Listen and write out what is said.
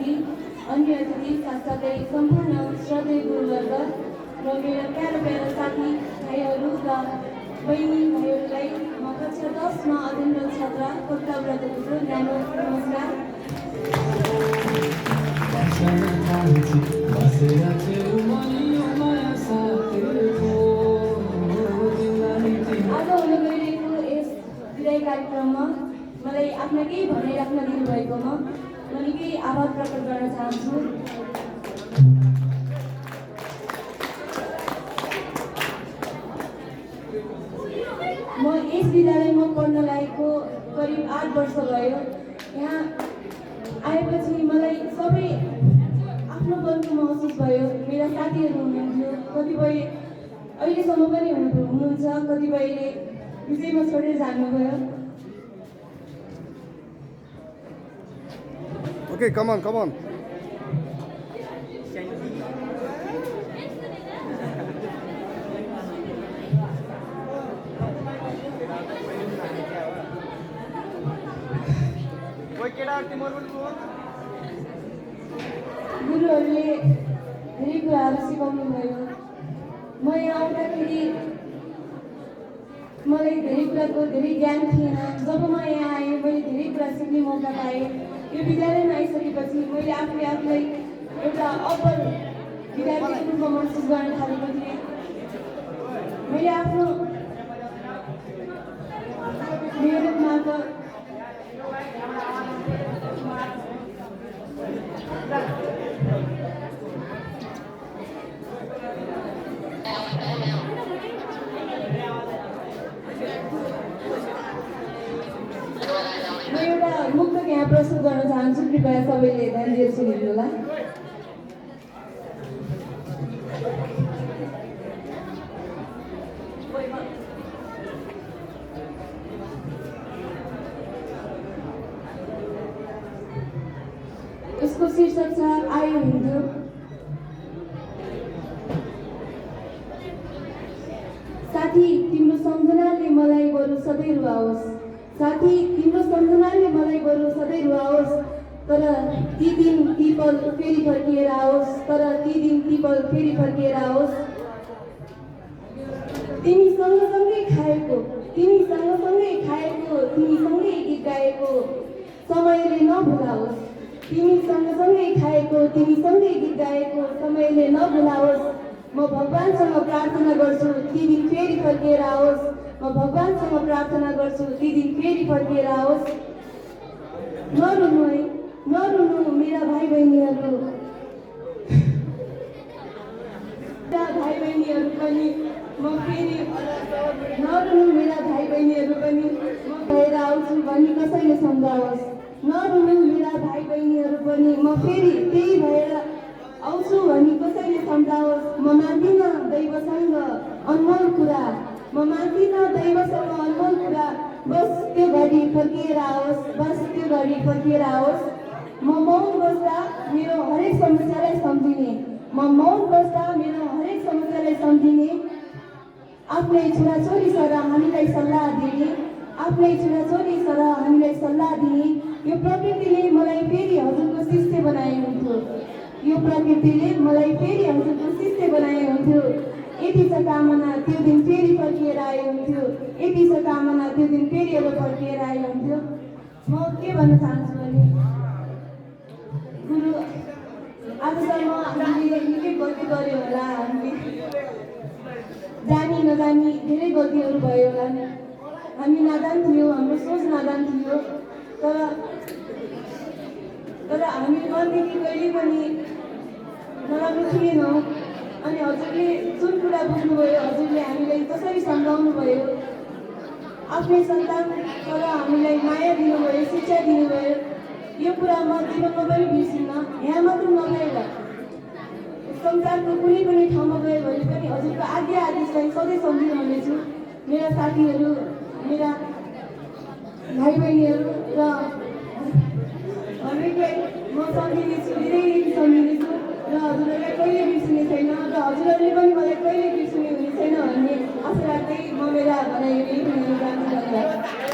साथी अन्य अतिथि साथसाथै सम्पूर्ण श्रद्धेय गुरुवर्ग र मेरा प्यारा प्यारा साथी भाइहरू र बहिनी भाइहरूलाई म कक्षा 10मा अध्ययनरत छात्रा कविता व्रतको न्यानो नमस्कार। आज हुन गइरहेको यस विदाय कार्यक्रममा मलाई आफ्ना केही भनाइ राख्न दिनुभएकोमा म निकै आभार प्रकट गर्न चाहन्छु। म यस विद्यालयमा पढ्न लागेको करिब 8 वर्ष भयो। यहाँ आएपछि मलाई सबै आफ्नोपनको महसुस भयो। मेरा साथीहरू हुनुहुन्थ्यो, कतिपय अहिलेसम्म पनि हुनुहुन्छ, कतिपयले विषयमा छोडेर जानुभयो। Okay, come on, come on. गुरुहरूले धेरै कुराहरू सिकाउनु भयो। म यहाँ आउँदाखेरि मलाई धेरै कुराको धेरै ज्ञान थिएन। जब म यहाँ आएँ मैले धेरै कुरा सिक्ने मौका पाएँ। यो विद्यालयमा आइसकेपछि मैले आफूलाई एउटा अब्बल विद्यार्थीको रूपमा महसुस गर्न थालेको थिएँ। मैले आफ्नो मेहनत मार्फत म एउटा मुक्तक यहाँ प्रस्तुत गर्न चाहन्छु। कृपया सबैले ध्यान दिएर सुनिदिनु होला। यसको शीर्षक छ आयो हिँड्यो। साथी तिम्रो सम्झनाले मलाई बरु सधैँ रुवाओस्। साथी तिम्रो सम्झनाले मलाई बरु सधैँ रुवाओस्। तर ती दिन ती पल फेरि फर्किएर आओस्। तर ती दिन ती पल फेरि फर्किएर आओस्। तिमी सँगसँगै खाएको, तिमी सँगसँगै खाएको, तिमी सँगै गीत गाएको समयले नभुलाओस्। तिमी सँगसँगै खाएको, तिमी सँगै गीत गाएको समयले नभुलाओस्। म भगवानसँग प्रार्थना गर्छु ती दिन फेरि फर्किएर आओस्। म भगवानसँग प्रार्थना गर्छु ती दिन फेरि फर्किएर आओस्। नरुनु है, नरुनु मेरा भाइ बहिनीहरू, भाइ बहिनीहरू पनि म फेरि नरुनु मेरा भाइ बहिनीहरू पनि म भएर आउँछु भनी कसैले सम्झाओस्। नरुनु मेरा भाइ बहिनीहरू पनि म फेरि त्यही भएर आउँछु भनी कसैले सम्झाओस्। म मान्दिनँ दैवसँग अनमोल कुरा, म मान्दिनँ दैवसँग अनमोल कुरा। बस त्यो घडी फर्किएर आओस्, बस त्यो घडी फर्किएर आओस्। म मौन बस्दा मेरो हरेक समस्यालाई सम्झिने, म मौन बस्दा मेरो हरेक समस्यालाई सम्झिने। आफ्नै छोराछोरी सरह हामीलाई सल्लाह दिने, आफ्नै छोराछोरी सरह हामीलाई सल्लाह दिने। यो प्रकृतिले मलाई फेरि हजुरको शिष्य बनाए हुन्थ्यो। यो प्रकृतिले मलाई फेरि हजुरको शिष्य बनाए हुन्थ्यो। यति छ कामना त्यो दिन फेरि फर्किएर आए हुन्थ्यो। यति छ कामना त्यो दिन फेरि अब फर्किएर आए हुन्थ्यो। म के भन्न चाहन्छु भने गुरु आजसम्म हामीले निकै गल्ती गऱ्यो होला। हामीले जानी नजानी धेरै गल्तीहरू भयो होला। हामी नादान थियौँ, हाम्रो सोच नादान थियो। तर हामी मनदेखि कहिले पनि नराम्रो थिएनौँ। अनि हजुरले जुन कुरा बुझ्नुभयो, हजुरले हामीलाई कसरी सम्झाउनु भयो, आफ्नै सन्तान तर हामीलाई माया दिनुभयो, शिक्षा दिनुभयो। यो कुरा म जीवनमा पनि बिर्सिन्न। यहाँ मात्र नभएर संसारको कुनै पनि ठाउँमा गयो भने पनि हजुरको आज्ञा आदेशलाई सधैँ सम्झिरहनेछु। मेरा साथीहरू, मेरा भाइ बहिनीहरू र हरेकलाई म सम्झिनेछु, धेरै सम्झिनेछु र हजुरहरूलाई कहिले बिर्सिने छैन र हजुरहरूले पनि मलाई कहिले बिर्सिने हुने छैन भन्ने आशा राख्दै म मेरा भनाइ यही पनि जान्छु। धन्यवाद।